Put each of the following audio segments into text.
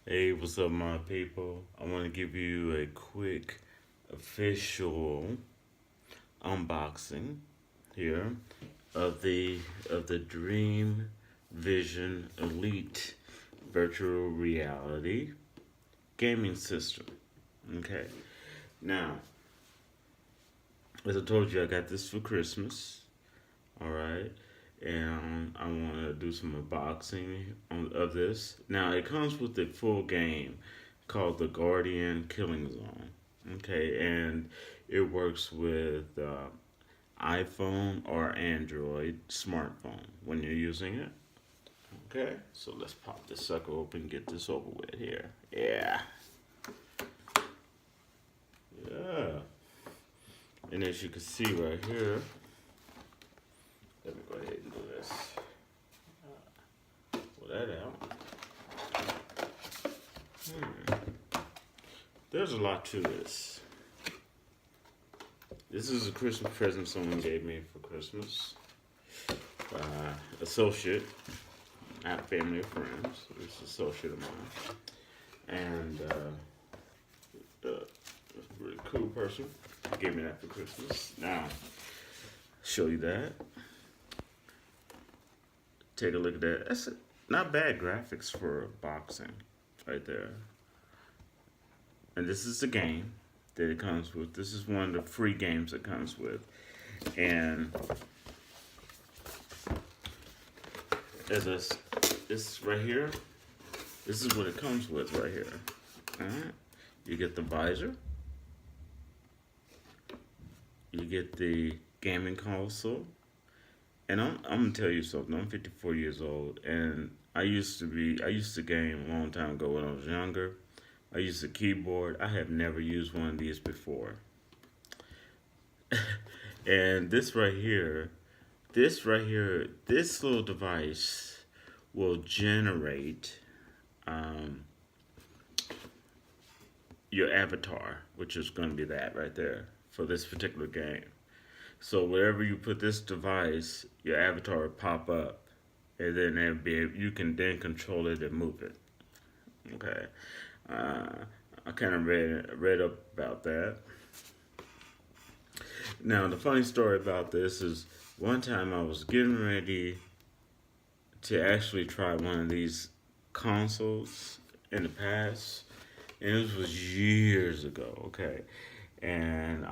Hey, what's up, my people? I want to give you a quick official unboxing here of the Dream Vision Elite virtual reality gaming system. Okay. Now, as I told you, I got this for Christmas. All right. And I want to do some of this. Now, it comes with a full game called The Guardian Killing Zone. Okay. And it works with iPhone or Android smartphone when you're using it. Okay. So let's pop this sucker open, get this over with here. Yeah. Yeah. And as you can see right here, let me go ahead and do this. Pull that out. There's a lot to this. This is a Christmas present someone gave me for Christmas. Associate, not family or friends. This is associate of mine. And a really cool person gave me that for Christmas. Now, show you that. Take a look at that. That's not bad graphics for boxing right there. And this is the game that it comes with. This is one of the free games it comes with. And as this right here, this is what it comes with right here. Alright. You get the visor. You get the gaming console. And I'm gonna tell you something. I'm 54 years old, and I used to game a long time ago when I was younger. I used a keyboard. I have never used one of these before. And this little device will generate um, your avatar, which is going to be that right there for this particular game. So wherever you put this device, your avatar will pop up, and then you can then control it and move it. Okay, I kind of read up about that. Now the funny story about this is one time I was getting ready to actually try one of these consoles in the past, and this was years ago. Okay, and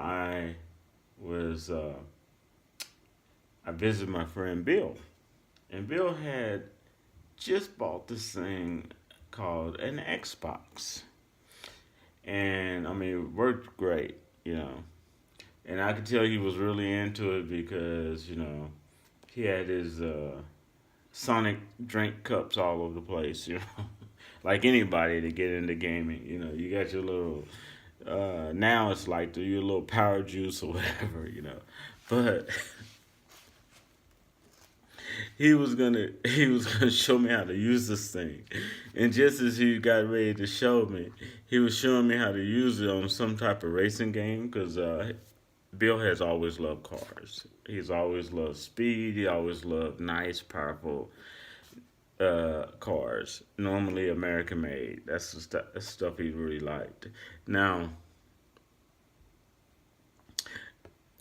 was I visited my friend Bill, and Bill had just bought this thing called an Xbox, and I mean it worked great, you know. And I could tell he was really into it because he had his Sonic drink cups all over the place, you know. Like anybody to get into gaming, you got your little. Now it's like your little power juice or whatever, But he was gonna show me how to use this thing, and just as he got ready to show me, he was showing me how to use it on some type of racing game because Bill has always loved cars. He's always loved speed. He always loved nice, powerful cars. Normally American made. That's stuff he really liked. Now,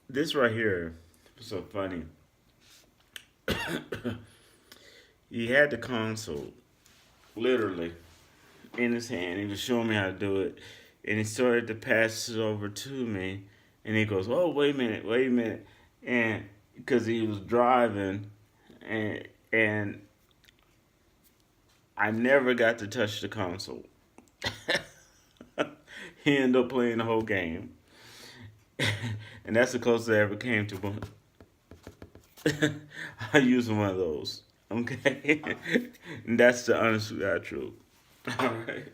this right here is so funny. He had the console literally in his hand. He was showing me how to do it, and he started to pass it over to me. And he goes, "Oh, wait a minute," and because he was driving, and I never got to touch the console. He ended up playing the whole game, and that's the closest I ever came to one. I used one of those. Okay, and that's the honest to God truth. All right.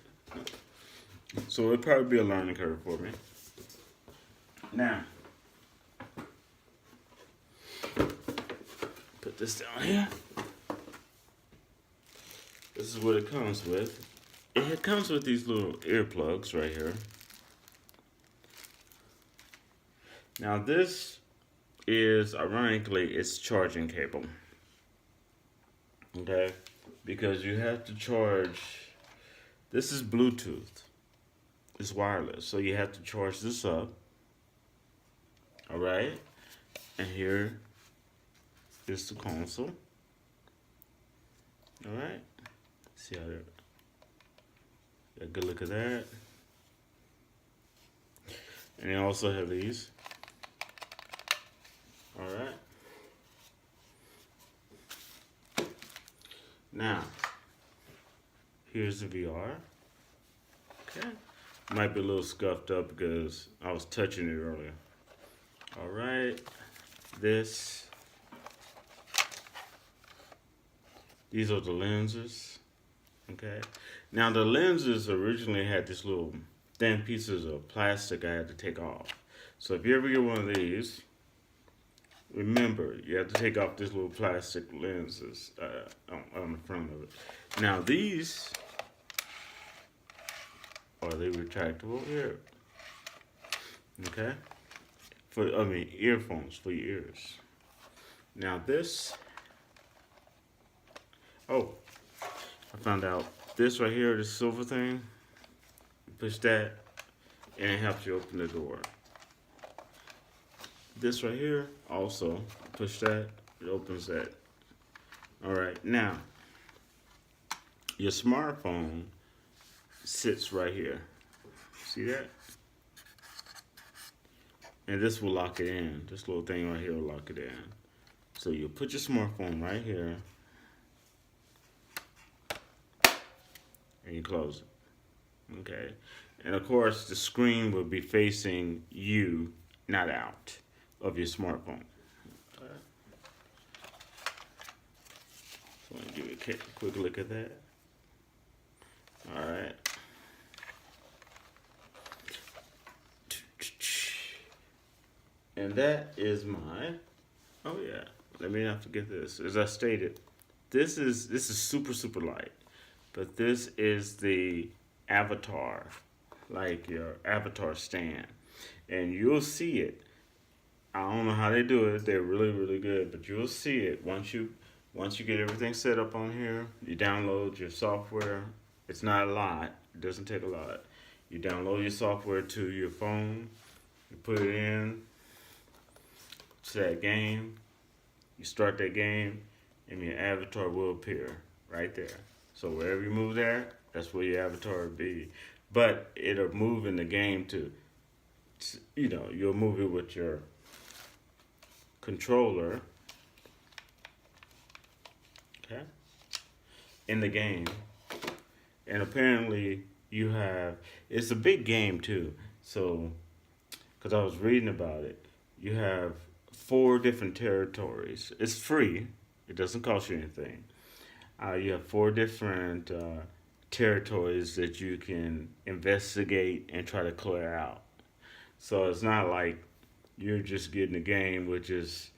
So it'll probably be a learning curve for me. Now, put this down here. This is what it comes with. It comes with these little earplugs right here. Now this is ironically it's charging cable. Okay? Because you have to charge This is Bluetooth. It's wireless, so you have to charge this up. All right, and here is the console. All right, see how they're. A good look at that. And they also have these. All right. Now, here's the VR. Okay. Might be a little scuffed up because I was touching it earlier. All right. These are the lenses. Okay. Now the lenses originally had this little thin pieces of plastic I had to take off. So if you ever get one of these, remember you have to take off this little plastic lenses on the front of it. Now these are the retractable here. Okay, earphones for your ears. Now this. Oh, I found out this right here, this silver thing. You push that, and it helps you open the door. This right here, also push that, it opens that. All right, now your smartphone sits right here. See that? And this will lock it in. This little thing right here will lock it in. So you put your smartphone right here, and you close it. Okay. And of course, the screen will be facing you, not out of your smartphone. Okay. So let me give you a quick look at that. All right. And that is my. Oh yeah. Let me not forget this. As I stated, this is super light. But this is the avatar, like your avatar stand. And you'll see it. I don't know how they do it. They're really good, but you'll see it once you get everything set up on here. You download your software. It's not a lot. It doesn't take a lot. You download your software to your phone. You put it in to that game. You start that game, and your avatar will appear right there. So wherever you move there, that's where your avatar will be. But it'll move in the game to you'll move it with your controller, okay, in the game. And apparently it's a big game too. So, because I was reading about it, you have 4 different territories. It's free. It doesn't cost you anything. You have 4 different territories that you can investigate and try to clear out. So it's not like you're just getting a game with just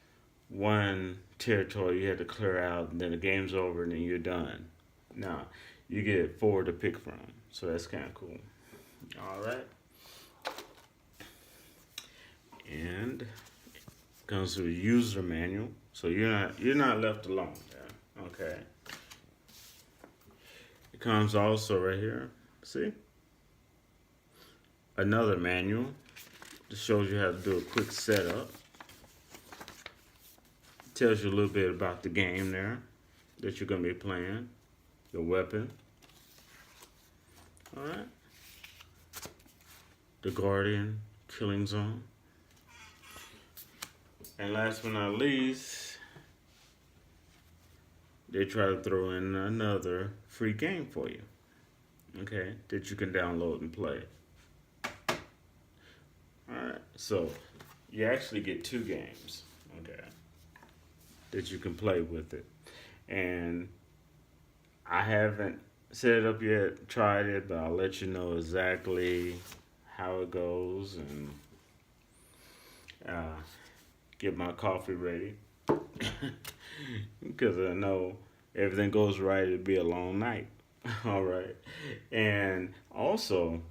one territory you have to clear out and then the game's over and then you're done. No, you get 4 to pick from. So that's kind of cool. All right. And comes with a user manual. So you're not left alone there. Okay. It comes also right here. See? Another manual. This shows you how to do a quick setup. Tells you a little bit about the game there that you're going to be playing. Your weapon. Alright. The Guardian Killing Zone. And last but not least, they try to throw in another free game for you. Okay, that you can download and play. Alright, so you actually get 2 games, okay, that you can play with it. And I haven't set it up yet, tried it, but I'll let you know exactly how it goes and get my coffee ready. Because I know everything goes right, it'll be a long night. All right. And also,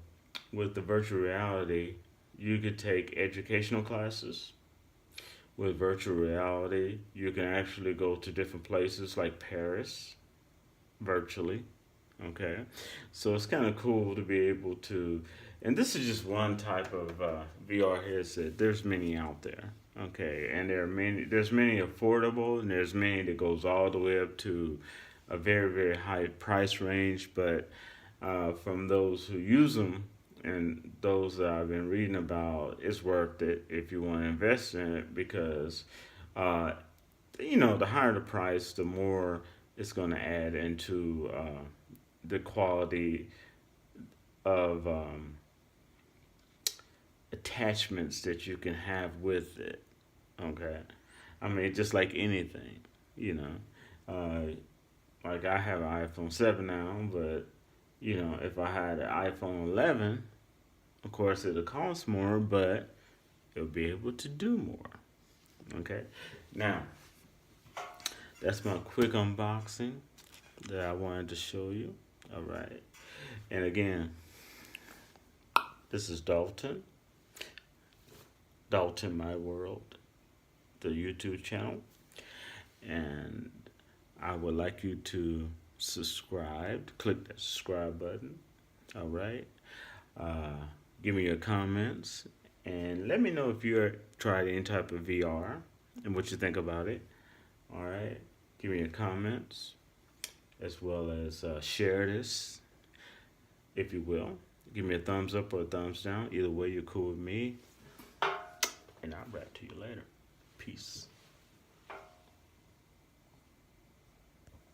with the virtual reality, you could take educational classes. With virtual reality, you can actually go to different places like Paris virtually. Okay, so it's kind of cool to be able to, and this is just one type of VR headset. There's many out there. Okay, and there are many. There's many affordable, and there's many that goes all the way up to a very very high price range. But from those who use them and those that I've been reading about, it's worth it if you want to invest in it because uh, the higher the price, the more it's going to add into the quality of attachments that you can have with it. Okay, I mean just like anything, you know. Like I have an iPhone 7 now, but if I had an iPhone 11, of course it'll cost more, but it'll be able to do more. Okay, now that's my quick unboxing that I wanted to show you. All right, and again, this is Dalton My World, the YouTube channel, and I would like you to subscribe. Click that subscribe button. All right. Uh, Give me your comments and let me know if you tried any type of VR and what you think about it. All right. Give me your comments as well as share this if you will. Give me a thumbs up or a thumbs down. Either way, you're cool with me. And I'll rap to you later. Peace.